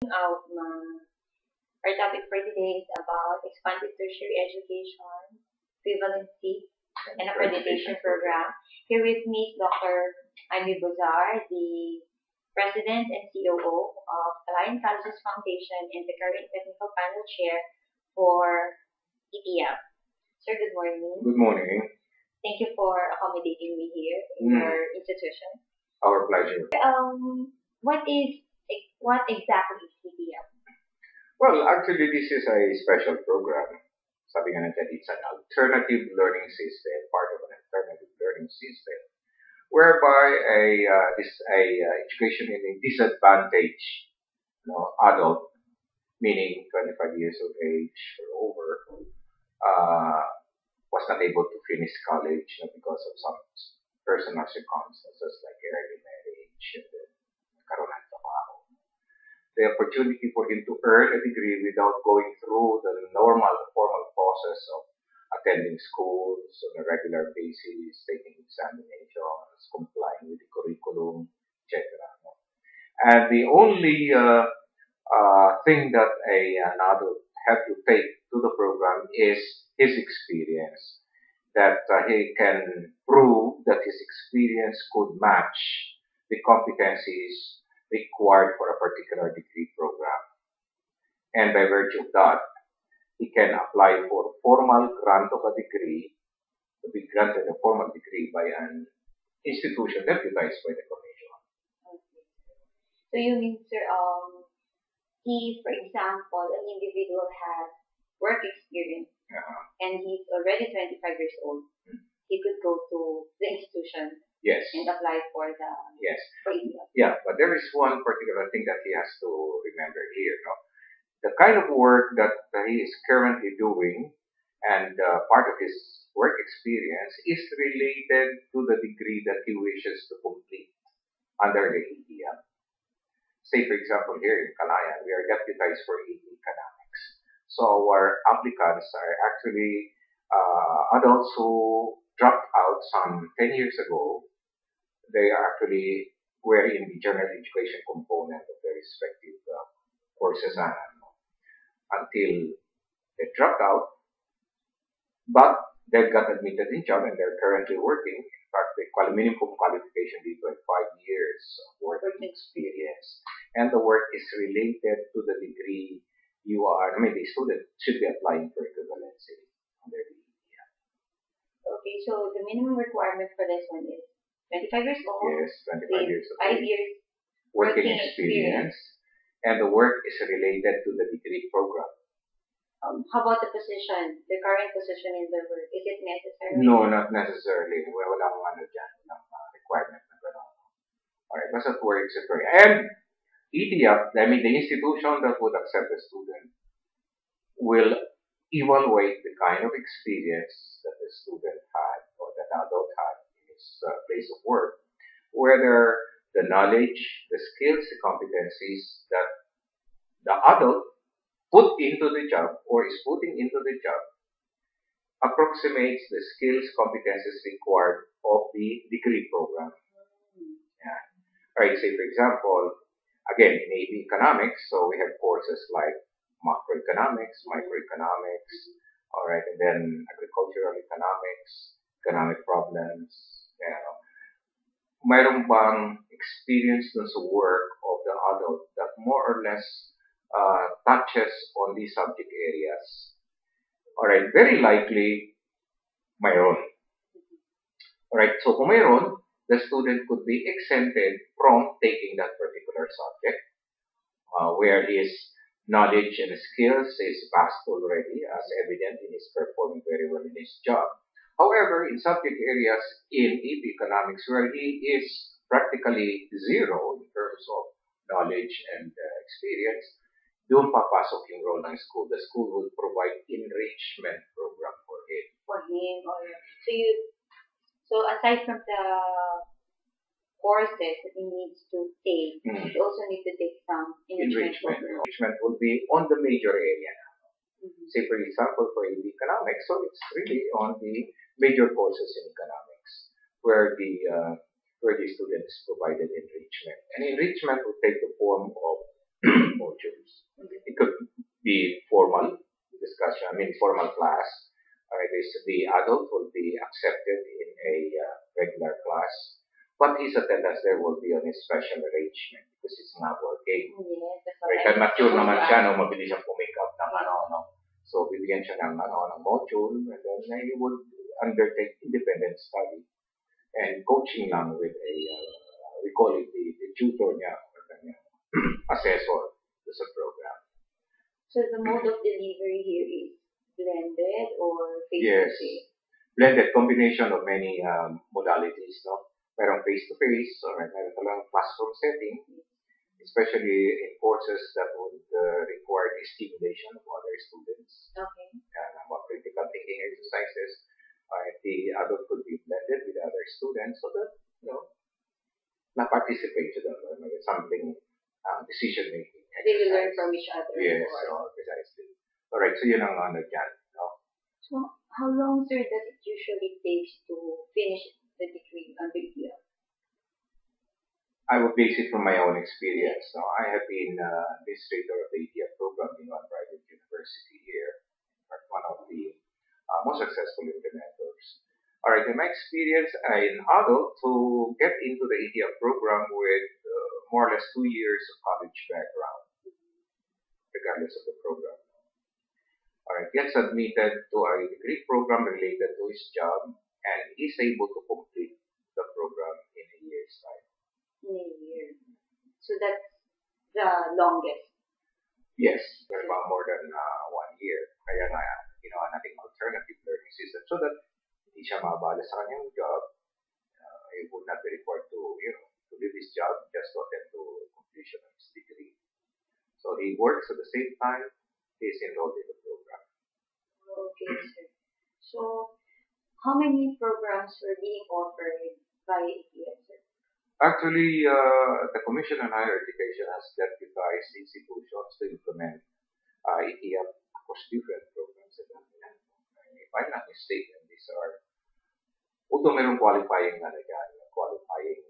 Our topic for today is about expanded tertiary education, equivalency, and accreditation program. Here with me is Dr. Amy Bozar, the President and COO of Alliance Colleges Foundation and the current technical panel chair for ETEEAP. Sir, good morning. Good morning. Thank you for accommodating me here in your institution. Our pleasure. What exactly is ETEEAP? Well, actually, this is a special program. Sabi nga natin, it's an alternative learning system, part of an alternative learning system, whereby education in a disadvantaged adult, meaning 25 years of age or over, was not able to finish college because of some personal circumstances like early marriage and then nagkaroon ng trabaho. The opportunity for him to earn a degree without going through the formal process of attending schools on a regular basis, taking examinations, complying with the curriculum, etc. And the only thing that an adult have to take to the program is his experience, that he can prove that his experience could match the competencies required for a particular degree program. And by virtue of that, he can apply for formal grant of a degree, to be granted a formal degree by an institution deputized by the Commission. Okay. So you mean, sir, he, for example, an individual has work experience and he's already 25 years old, he could go to the institution. Yes. And apply for the for ETEEAP. Yeah, but there is one particular thing that he has to remember here. No? The kind of work that he is currently doing and part of his work experience is related to the degree that he wishes to complete under the ETEEAP. Say, for example, here in Kalayan, we are deputized for economics. So our applicants are actually adults who dropped out some 10 years ago. They actually were in the general education component of their respective courses until they dropped out, but they got admitted in job and they're currently working. In fact, the minimum qualification is 5 years of working experience, and the work is related to the degree the student should be applying for equivalency under the ETEEAP. Okay, so the minimum requirement for this one is 25 years old. Yes, 25 years old. 5 years working experience. And the work is related to the degree program. How about the position, the current position in the work? Is it necessary? No, not necessarily. Walang requirement na gano'n. Alright, basta work experience. And ETEEAP, the institution that would accept the student will evaluate the kind of experience that the student had or that the adult had place of work, whether the knowledge, the skills, the competencies that the adult put into the job or is putting into the job approximates the skills, competencies required of the degree program. Yeah. Right, say for example, again in AP economics, so we have courses like macroeconomics, microeconomics, all right, and then agricultural economics, economic problems. Mayroon bang experience dun sa work of the adult that more or less touches on these subject areas? Alright, very likely, mayroon. Alright, so kung mayroon, the student could be exempted from taking that particular subject, where his knowledge and skills is vast already, as evident in his performing very well in his job. However, in subject areas in AP economics where he is practically zero in terms of knowledge and experience, doon papasok yung role ng school. The school will provide enrichment program for him. So aside from the courses that he needs to take, he also needs to take some enrichment program. Enrichment will be on the major area. Say, for example, for economics, so it's really on the major courses in economics where the student is provided enrichment. And enrichment will take the form of modules. It could be formal discussion, formal class. The adult will be accepted in a regular class, but his attendance there will be on a special arrangement because it's not working. Yes, that's Right? what Kaya I mature naman siya, mean. no? Mabilis siyang pumick up ng So, bibigyan siya ng module, and then he would undertake independent study and coaching lang with a, we call it the tutor niya, or kanya, assessor sa program. So the mode of delivery here is blended or Yes, face-to-face? blended combination of many modalities, no? Merong face-to-face, or meron talang classroom setting, especially in courses that would require the stimulation of other students. Okay. About critical thinking exercises. The adult could be blended with other students so that, na-participate to them, something decision making. They will learn from each other. Yes, precisely. Alright, so yun ang dyan. No? So how long, sir, does it usually take to finish the degree on the ETEEAP? I would base it from my own experience. No? I have been administrator of the ETEEAP program in one private university here, one of the most successful implementers. Alright, in my experience, in adult to get into the ETEEAP program with more or less 2 years of college background, regardless of the program. Alright, gets admitted to a degree program related to his job and is able to complete the program in a year's time. In a year. So that's the longest. Yes, about more than 1 year. Kaya nga, ginawa nating alternative learning system so that hindi siya maabala sa kanyang job. He would not be required to, to leave his job just to attend to completion of his degree. So he works at the same time he is enrolled in the program. Okay, sir. So how many programs were being offered by ETEEAP, sir? Actually, the Commission on Higher Education has deputized institutions to implement ETEEAP across different programs. If I'm not mistaken, these are, although mayroong qualifying qualifying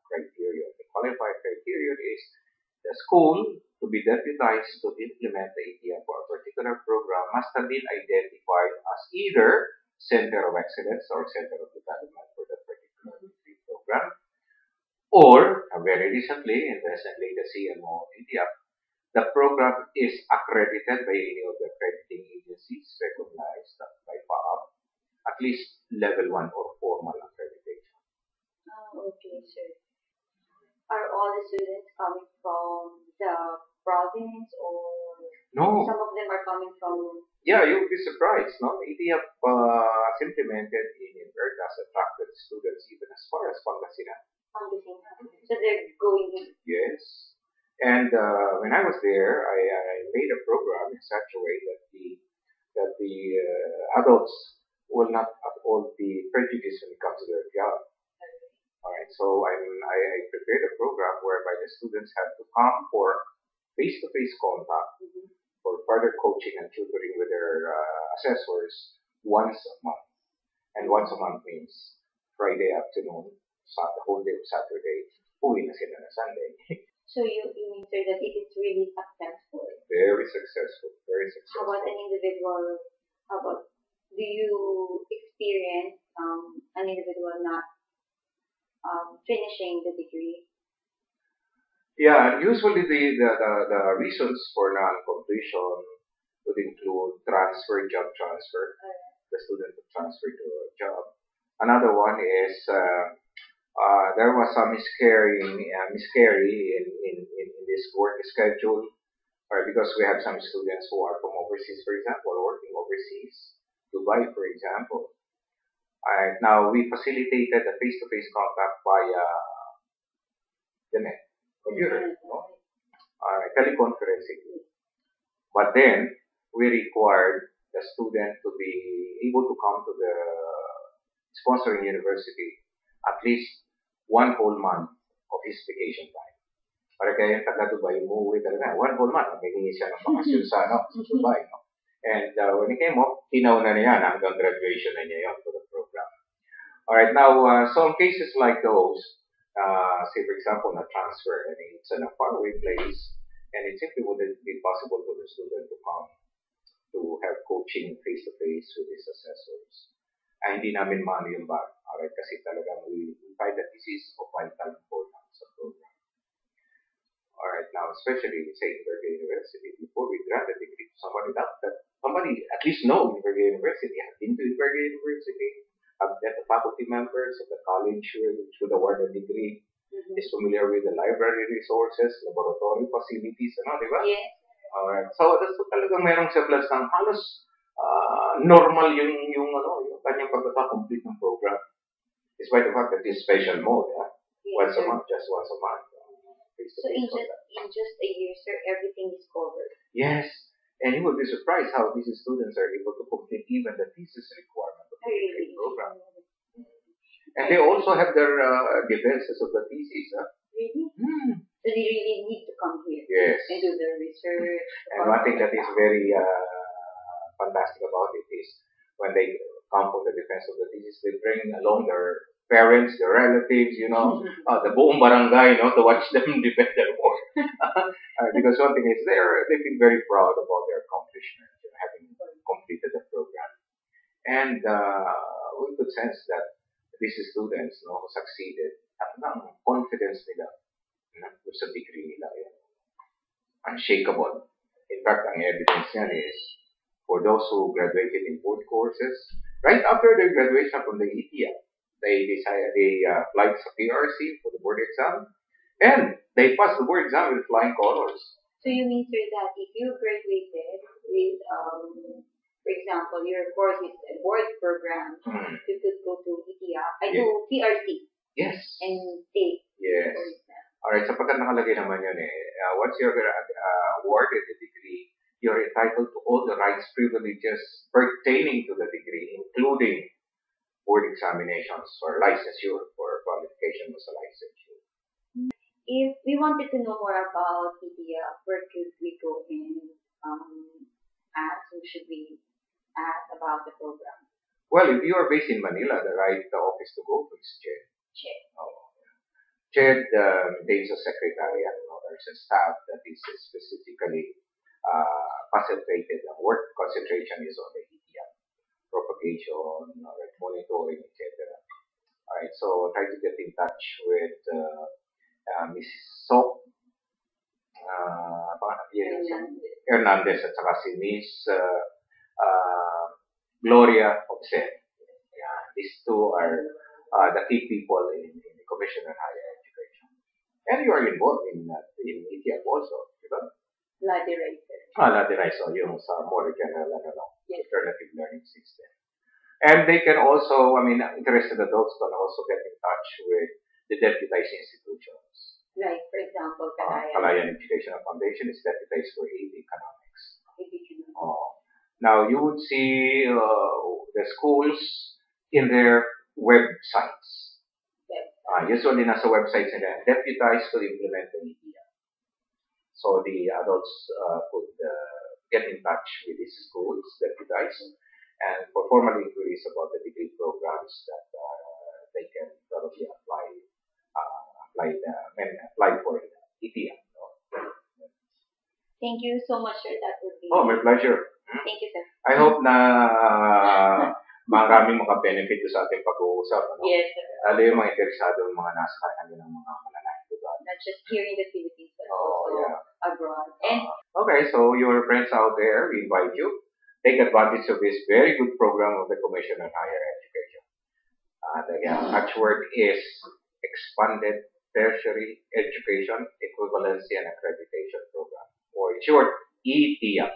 criteria. The qualifying criteria is the school to be deputized to implement the ETEEAP for a particular program must have been identified as either Center of Excellence or Center of Development for that particular degree program, or very recently, in the latest CMO ETEEAP, the program is accredited by any of the accrediting agencies recognized by FAAP, at least level 1 or formal accreditation. Okay, sir. Are all the students coming from the province or No. some of them are coming from? Yeah, you'll be surprised. No, ETEEAP is implemented in Vergas, attracted students even as far as Pangasinan. So they're going. Yes. And when I was there, I made a program in such a way that the adults will not have all the prejudice when it comes to their job. All right. So I prepared a program whereby the students have to come for face-to-face contact for further coaching and tutoring with their assessors once a month. And once a month means Friday afternoon, the whole day of Saturday, uwi na sila na Sunday. So you mean, sir, that it is really successful? Very successful, very successful. How about an individual? Do you experience an individual not finishing the degree? Yeah, usually the reasons for non-completion would include job transfer. The student would transfer to a job. Another one is there was some miscarrying in this work schedule, or because we have some students who are from overseas, for example, working overseas, Dubai, for example. Now we facilitated the face-to-face contact via the net, computer, teleconferencing. But then we required the student to be able to come to the sponsoring university at least 1 whole month of his vacation time. Para kaya yung taga-Dubai, umuwi talaga. 1 whole month, maghihingi siya ng bakasyon sa Dubai. No? And when he came up, tinauna na yan hanggang graduation na niya yun for the program. Alright, now, some cases like those, say for example, na transfer, it's in a faraway place, And it simply wouldn't be possible for the student to come to have coaching face-to-face with his assessors. Hindi namin maano yung bar. Alright, kasi talagang we find that this is of vital importance sa program. Alright, now especially say in Berkeley University, before we grant a degree to somebody, that somebody at least know in Berkeley University, have been to Berkeley University, have met the faculty members of the college which would award a degree, is familiar with the library resources, laboratory facilities, di ba? Yes. Alright. So, talagang merong semblance ng halos normal yung kanyang pagkaka-complete ng program. Despite the fact that it's special mode, Yes, once a month, just once a month. So in just a year, sir, everything is covered. Yes. And you will be surprised how these students are able to complete even the thesis requirement of the degree program. And they also have their defenses of the thesis. Really? So they really need to come here and do the research. And one thing that is very fantastic about it is when they come for the defense of the thesis, they bring along their parents, their relatives, the buong barangay, to watch them defend their work. Because one thing is they feel very proud about their accomplishment, having completed the program. And we could sense that these students who succeeded, confidence nila sa degree nila, unshakable. In fact, ang evidence niyan is for those who graduated in board courses, right after their graduation from the ETEEAP, they applied sa PRC for the board exam, and they passed the board exam with flying colors. So you mean, sir, that if you graduated with, for example, your course is a board program, you could go to ETEEAP, to PRC. Yes. And take. Yes. Alright, sapagkat nakalagay naman yun once you're awarded the degree, you're entitled to all the rights, privileges pertaining to the degree, including board examinations for licensure, for qualification as a licensure. If we wanted to know more about ETEEAP, where could we go and ask, who should we ask about the program? Well, if you are based in Manila, the office to go to is CHED. CHED. CHED maintains a secretariat. There's a staff that is specifically concentrated. Work concentration is on the ETEEAP, propagation, monitoring, etc. Alright, so try to get in touch with Ms. Sok Hernandez at saka si Ms. Gloria Obsen. These two are the key people in the Commission on Higher Education. And you are involved in ETEEAP also, di ba? Ladder so yung sa more general alternative learning system. And they can also, interested adults can also get in touch with the deputized institutions. Like, for example, Kalayan Educational Foundation is deputized for AD Economics. Now, you would see the schools in their websites. Usually, nasa websites nila, deputized to implement the ETEEAP. So, the adults could get in touch with these schools, deputized, and for formal inquiries about the degree programs that they can probably apply for ETEEAP. Thank you so much, sir. That would be. Oh, my pleasure. Thank you, sir. I hope na maraming maka-benefit sa ating pag-uusap. Yes, sir. Lalo yung mga interesado yung mga nasa kanilang mga malalaking lugar. Not just here in the Philippines, but also abroad. And okay, so your friends out there, we invite you. Take advantage of this very good program of the Commission on Higher Education. The catchword is Expanded Tertiary Education, Equivalency, and Accreditation Program, or in short, ETEEAP.